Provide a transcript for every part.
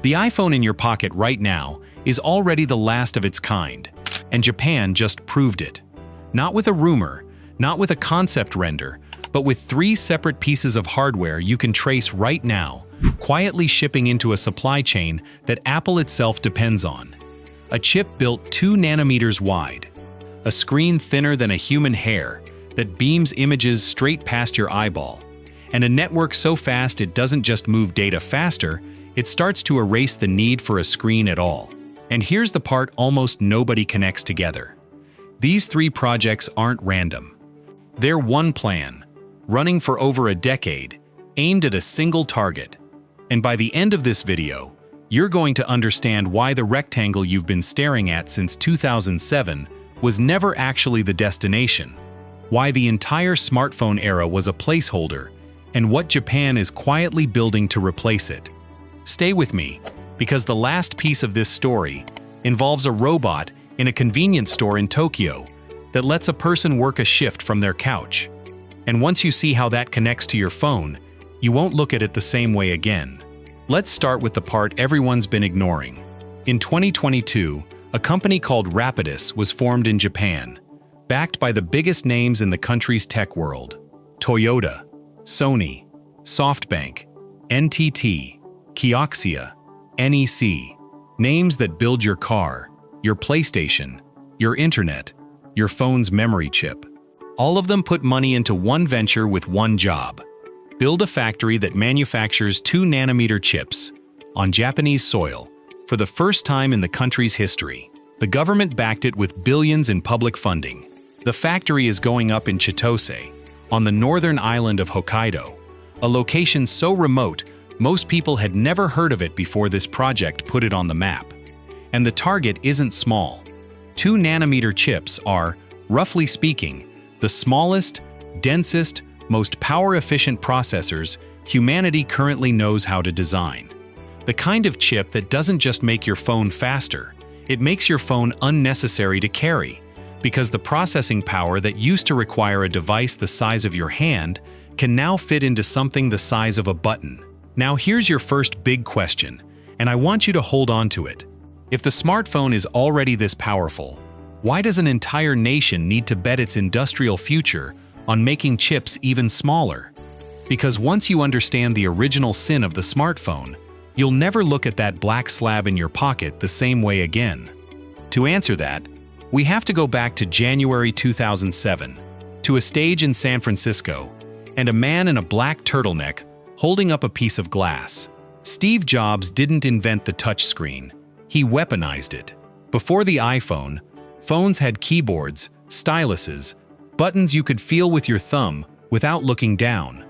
The iPhone in your pocket right now is already the last of its kind, and Japan just proved it. Not with a rumor, not with a concept render, but with 3 separate pieces of hardware you can trace right now, quietly shipping into a supply chain that Apple itself depends on. A chip built 2 nanometers wide, a screen thinner than a human hair that beams images straight past your eyeball, and a network so fast it doesn't just move data faster, it starts to erase the need for a screen at all. And here's the part almost nobody connects together. These 3 projects aren't random. They're one plan, running for over a decade, aimed at a single target. And by the end of this video, you're going to understand why the rectangle you've been staring at since 2007 was never actually the destination, why the entire smartphone era was a placeholder, and what Japan is quietly building to replace it. Stay with me, because the last piece of this story involves a robot in a convenience store in Tokyo that lets a person work a shift from their couch. And once you see how that connects to your phone, you won't look at it the same way again. Let's start with the part everyone's been ignoring. In 2022, a company called Rapidus was formed in Japan, backed by the biggest names in the country's tech world: Toyota, Sony, SoftBank, NTT, Kioxia, NEC, names that build your car, your PlayStation, your internet, your phone's memory chip. All of them put money into one venture with one job: build a factory that manufactures 2 nanometer chips on Japanese soil for the first time in the country's history. The government backed it with billions in public funding. The factory is going up in Chitose, on the northern island of Hokkaido, a location so remote most people had never heard of it before this project put it on the map. And the target isn't small. 2 nanometer chips are, roughly speaking, the smallest, densest, most power-efficient processors humanity currently knows how to design. The kind of chip that doesn't just make your phone faster, it makes your phone unnecessary to carry, because the processing power that used to require a device the size of your hand can now fit into something the size of a button. Now here's your first big question, and I want you to hold on to it. If the smartphone is already this powerful, why does an entire nation need to bet its industrial future on making chips even smaller? Because once you understand the original sin of the smartphone, you'll never look at that black slab in your pocket the same way again. To answer that, we have to go back to January 2007, to a stage in San Francisco, and a man in a black turtleneck holding up a piece of glass. Steve Jobs didn't invent the touchscreen, he weaponized it. Before the iPhone, phones had keyboards, styluses, buttons you could feel with your thumb without looking down.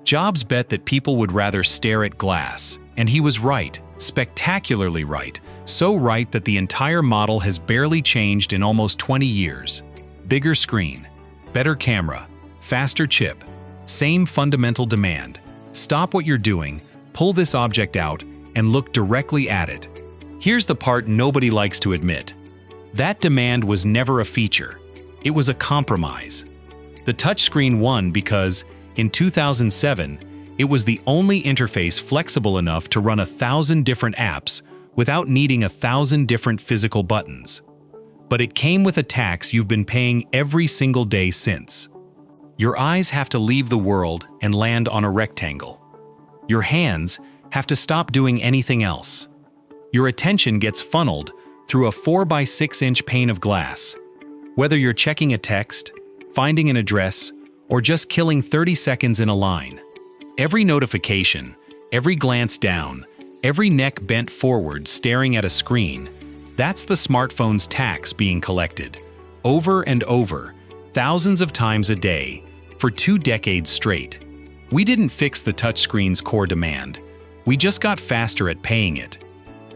Jobs bet that people would rather stare at glass, and he was right, spectacularly right, so right that the entire model has barely changed in almost 20 years. Bigger screen, better camera, faster chip, same fundamental demand. Stop what you're doing, pull this object out, and look directly at it. Here's the part nobody likes to admit. That demand was never a feature. It was a compromise. The touchscreen won because, in 2007, it was the only interface flexible enough to run 1,000 different apps without needing 1,000 different physical buttons. But it came with a tax you've been paying every single day since. Your eyes have to leave the world and land on a rectangle. Your hands have to stop doing anything else. Your attention gets funneled through a 4x6-inch pane of glass. Whether you're checking a text, finding an address, or just killing 30 seconds in a line. Every notification, every glance down, every neck bent forward staring at a screen, that's the smartphone's tax being collected, over and over, thousands of times a day, for 2 decades straight. We didn't fix the touchscreen's core demand. We just got faster at paying it.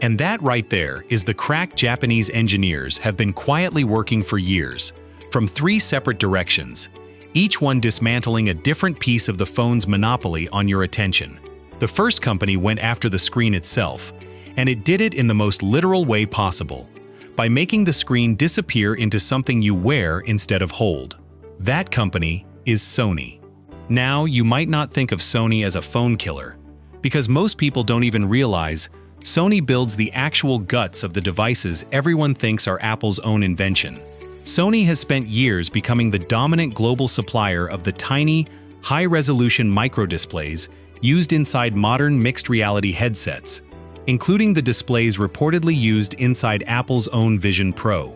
And that right there is the crack Japanese engineers have been quietly working for years, from 3 separate directions, each one dismantling a different piece of the phone's monopoly on your attention. The first company went after the screen itself, and it did it in the most literal way possible, by making the screen disappear into something you wear instead of hold. That company is Sony. Now, you might not think of Sony as a phone killer, because most people don't even realize Sony builds the actual guts of the devices everyone thinks are Apple's own invention. Sony has spent years becoming the dominant global supplier of the tiny, high-resolution microdisplays used inside modern mixed reality headsets, including the displays reportedly used inside Apple's own Vision Pro.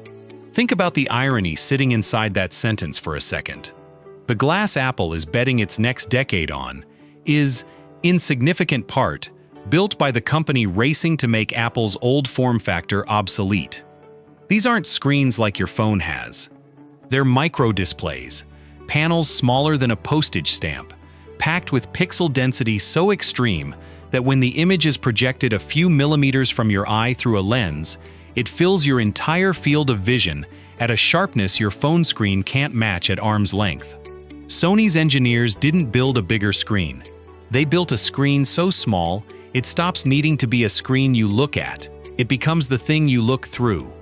Think about the irony sitting inside that sentence for a second. The glass Apple is betting its next decade on is, in significant part, built by the company racing to make Apple's old form factor obsolete. These aren't screens like your phone has. They're micro-displays, panels smaller than a postage stamp, packed with pixel density so extreme that when the image is projected a few millimeters from your eye through a lens, it fills your entire field of vision at a sharpness your phone screen can't match at arm's length. Sony's engineers didn't build a bigger screen. They built a screen so small, it stops needing to be a screen you look at. It becomes the thing you look through.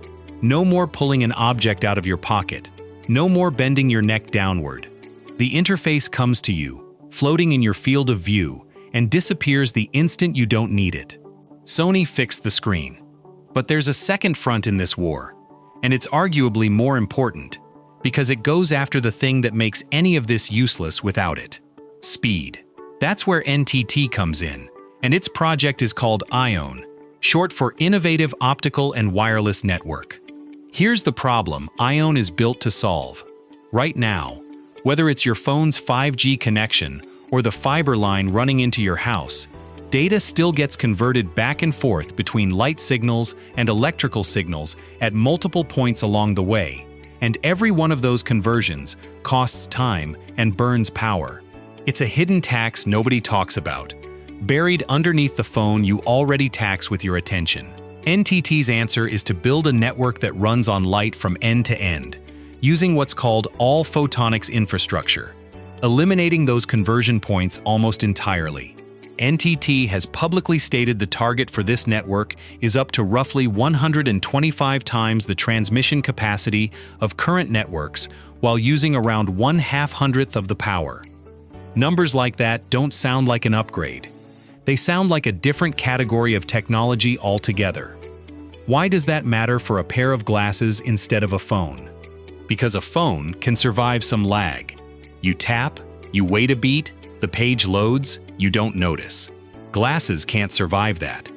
No more pulling an object out of your pocket. No more bending your neck downward. The interface comes to you, floating in your field of view, and disappears the instant you don't need it. Sony fixed the screen. But there's a second front in this war, and it's arguably more important, because it goes after the thing that makes any of this useless without it: speed. That's where NTT comes in, and its project is called IOWN, short for Innovative Optical and Wireless Network. Here's the problem IOWN is built to solve. Right now, whether it's your phone's 5G connection or the fiber line running into your house, data still gets converted back and forth between light signals and electrical signals at multiple points along the way, and every one of those conversions costs time and burns power. It's a hidden tax nobody talks about, buried underneath the phone you already tax with your attention. NTT's answer is to build a network that runs on light from end to end, using what's called all-photonics infrastructure, eliminating those conversion points almost entirely. NTT has publicly stated the target for this network is up to roughly 125 times the transmission capacity of current networks while using around 1/200th of the power. Numbers like that don't sound like an upgrade. They sound like a different category of technology altogether. Why does that matter for a pair of glasses instead of a phone? Because a phone can survive some lag. You tap, you wait a beat, the page loads, you don't notice. Glasses can't survive that.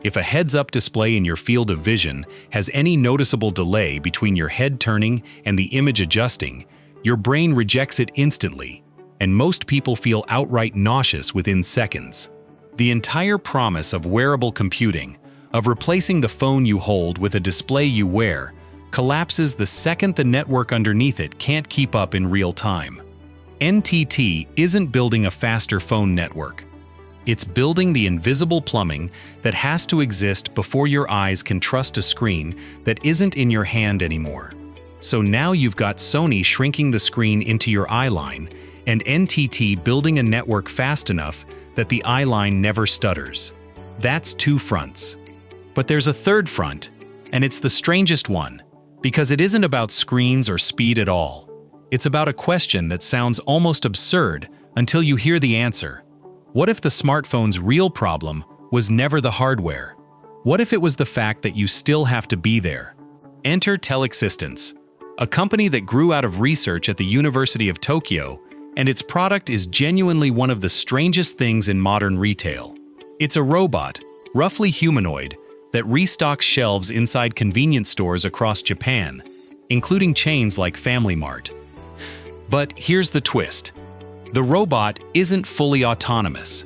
If a heads-up display in your field of vision has any noticeable delay between your head turning and the image adjusting, your brain rejects it instantly, and most people feel outright nauseous within seconds. The entire promise of wearable computing, of replacing the phone you hold with a display you wear, collapses the second the network underneath it can't keep up in real time. NTT isn't building a faster phone network. It's building the invisible plumbing that has to exist before your eyes can trust a screen that isn't in your hand anymore. So now you've got Sony shrinking the screen into your eye line, and NTT building a network fast enough that the eye line never stutters. That's two fronts. But there's a third front, and it's the strangest one, because it isn't about screens or speed at all. It's about a question that sounds almost absurd until you hear the answer. What if the smartphone's real problem was never the hardware? What if it was the fact that you still have to be there? Enter Telexistence, a company that grew out of research at the University of Tokyo, and its product is genuinely one of the strangest things in modern retail. It's a robot, roughly humanoid, that restocks shelves inside convenience stores across Japan, including chains like Family Mart. But here's the twist. The robot isn't fully autonomous.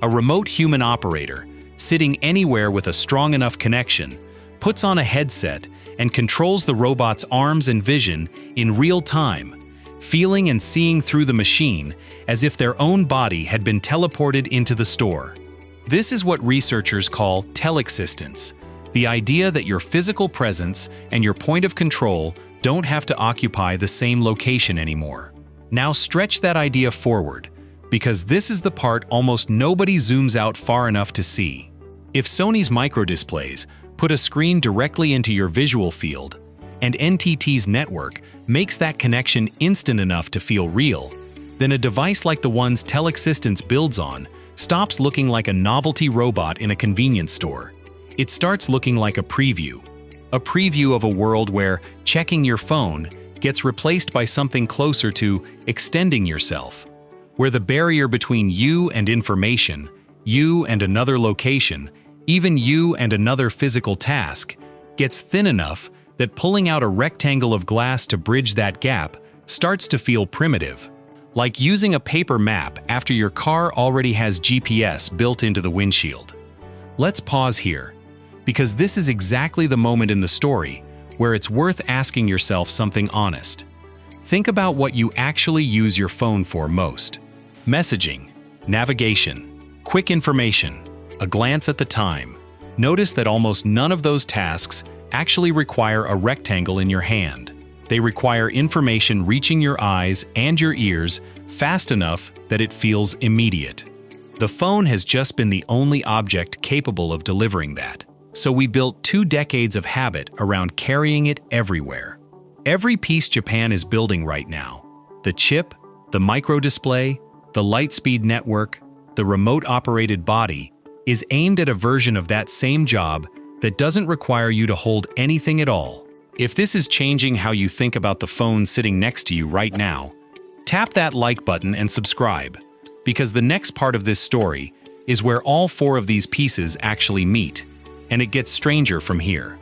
A remote human operator, sitting anywhere with a strong enough connection, puts on a headset and controls the robot's arms and vision in real time, feeling and seeing through the machine as if their own body had been teleported into the store. This is what researchers call telexistence, the idea that your physical presence and your point of control don't have to occupy the same location anymore. Now stretch that idea forward, because this is the part almost nobody zooms out far enough to see. If Sony's microdisplays put a screen directly into your visual field, and NTT's network makes that connection instant enough to feel real, then a device like the ones Telexistence builds on stops looking like a novelty robot in a convenience store. It starts looking like a preview of a world where checking your phone gets replaced by something closer to extending yourself, where the barrier between you and information, you and another location, even you and another physical task, gets thin enough that pulling out a rectangle of glass to bridge that gap starts to feel primitive, like using a paper map after your car already has GPS built into the windshield. Let's pause here, because this is exactly the moment in the story where it's worth asking yourself something honest. Think about what you actually use your phone for most. Messaging, navigation, quick information, a glance at the time. Notice that almost none of those tasks actually require a rectangle in your hand. They require information reaching your eyes and your ears fast enough that it feels immediate. The phone has just been the only object capable of delivering that. So we built 2 decades of habit around carrying it everywhere. Every piece Japan is building right now, the chip, the microdisplay, the light-speed network, the remote-operated body, is aimed at a version of that same job that doesn't require you to hold anything at all. If this is changing how you think about the phone sitting next to you right now, tap that like button and subscribe, because the next part of this story is where all 4 of these pieces actually meet, and it gets stranger from here.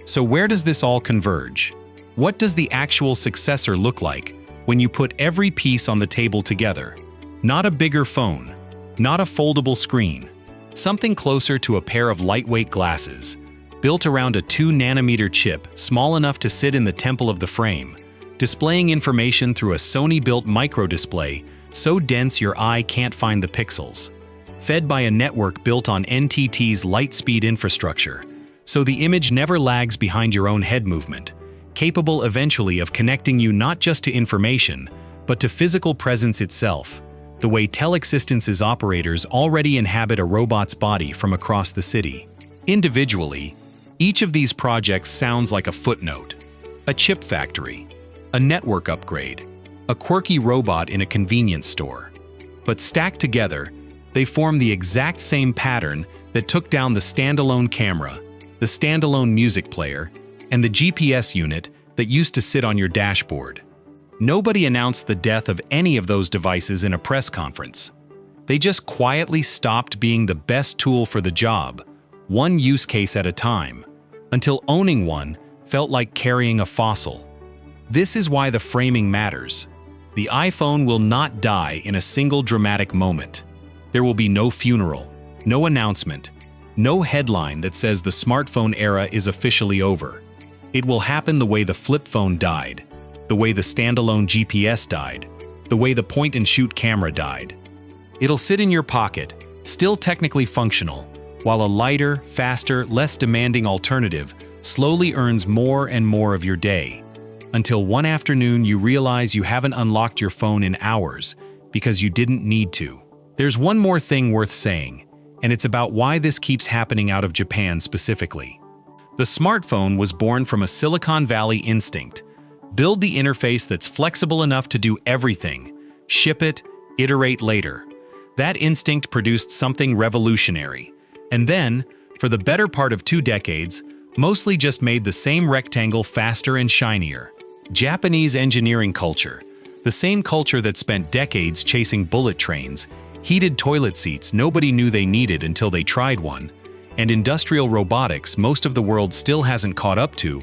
So where does this all converge? What does the actual successor look like when you put every piece on the table together? Not a bigger phone, not a foldable screen, something closer to a pair of lightweight glasses, built around a 2-nanometer chip small enough to sit in the temple of the frame, displaying information through a Sony-built microdisplay so dense your eye can't find the pixels, fed by a network built on NTT's light-speed infrastructure, so the image never lags behind your own head movement, capable eventually of connecting you not just to information, but to physical presence itself, the way Telexistence's operators already inhabit a robot's body from across the city. Individually, each of these projects sounds like a footnote, a chip factory, a network upgrade, a quirky robot in a convenience store. But stacked together, they form the exact same pattern that took down the standalone camera, the standalone music player, and the GPS unit that used to sit on your dashboard. Nobody announced the death of any of those devices in a press conference. They just quietly stopped being the best tool for the job, one use case at a time, until owning one felt like carrying a fossil. This is why the framing matters. The iPhone will not die in a single dramatic moment. There will be no funeral, no announcement, no headline that says the smartphone era is officially over. It will happen the way the flip phone died, the way the standalone GPS died, the way the point-and-shoot camera died. It'll sit in your pocket, still technically functional, while a lighter, faster, less demanding alternative slowly earns more and more of your day, until one afternoon you realize you haven't unlocked your phone in hours because you didn't need to. There's one more thing worth saying, and it's about why this keeps happening out of Japan specifically. The smartphone was born from a Silicon Valley instinct: build the interface that's flexible enough to do everything, ship it, iterate later. That instinct produced something revolutionary, and then, for the better part of 2 decades, mostly just made the same rectangle faster and shinier. Japanese engineering culture, the same culture that spent decades chasing bullet trains, heated toilet seats nobody knew they needed until they tried one, and industrial robotics most of the world still hasn't caught up to,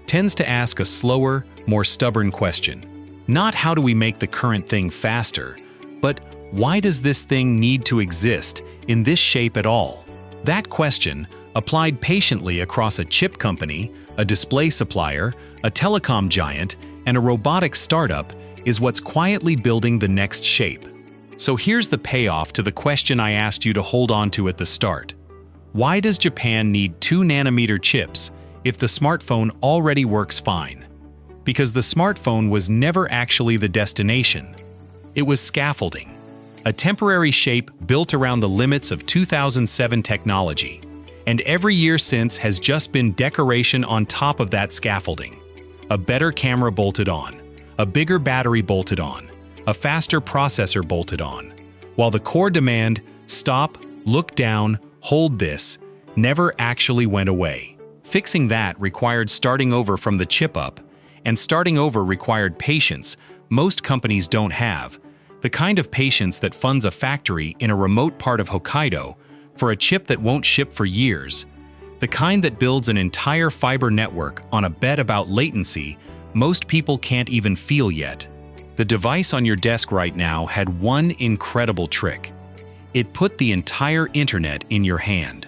tends to ask a slower, more stubborn question. Not how do we make the current thing faster, but why does this thing need to exist in this shape at all? That question, applied patiently across a chip company, a display supplier, a telecom giant, and a robotics startup, is what's quietly building the next shape. So here's the payoff to the question I asked you to hold on to at the start. Why does Japan need 2-nanometer chips if the smartphone already works fine? Because the smartphone was never actually the destination. It was scaffolding, a temporary shape built around the limits of 2007 technology, and every year since has just been decoration on top of that scaffolding. A better camera bolted on, a bigger battery bolted on, a faster processor bolted on, while the core demand, stop, look down, hold this, never actually went away. Fixing that required starting over from the chip up, and starting over required patience most companies don't have, the kind of patience that funds a factory in a remote part of Hokkaido for a chip that won't ship for years, the kind that builds an entire fiber network on a bet about latency most people can't even feel yet. The device on your desk right now had one incredible trick. It put the entire internet in your hand.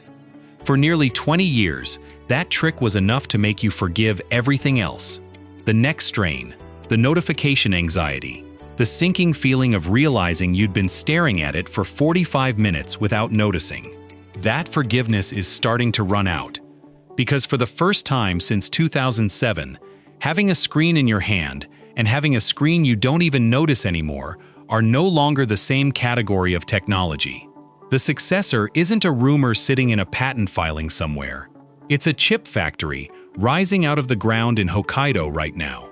For nearly 20 years, that trick was enough to make you forgive everything else. The neck strain, the notification anxiety, the sinking feeling of realizing you'd been staring at it for 45 minutes without noticing. That forgiveness is starting to run out. Because for the first time since 2007, having a screen in your hand and having a screen you don't even notice anymore are no longer the same category of technology. The successor isn't a rumor sitting in a patent filing somewhere. It's a chip factory rising out of the ground in Hokkaido right now.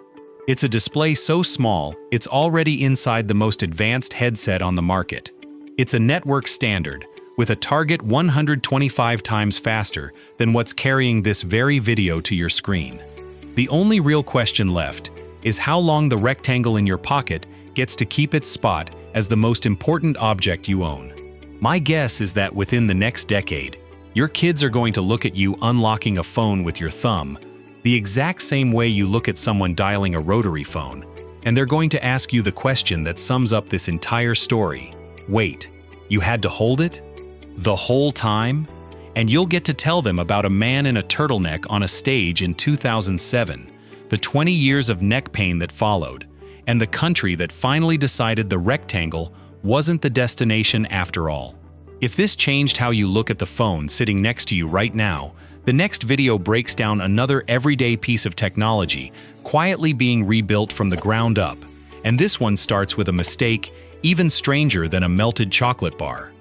It's a display so small, it's already inside the most advanced headset on the market. It's a network standard, with a target 125 times faster than what's carrying this very video to your screen. The only real question left is how long the rectangle in your pocket gets to keep its spot as the most important object you own. My guess is that within the next decade, your kids are going to look at you unlocking a phone with your thumb, the exact same way you look at someone dialing a rotary phone, and they're going to ask you the question that sums up this entire story. Wait, you had to hold it? The whole time? And you'll get to tell them about a man in a turtleneck on a stage in 2007, the 20 years of neck pain that followed, and the country that finally decided the rectangle wasn't the destination after all. If this changed how you look at the phone sitting next to you right now, the next video breaks down another everyday piece of technology quietly being rebuilt from the ground up, and this one starts with a mistake even stranger than a melted chocolate bar.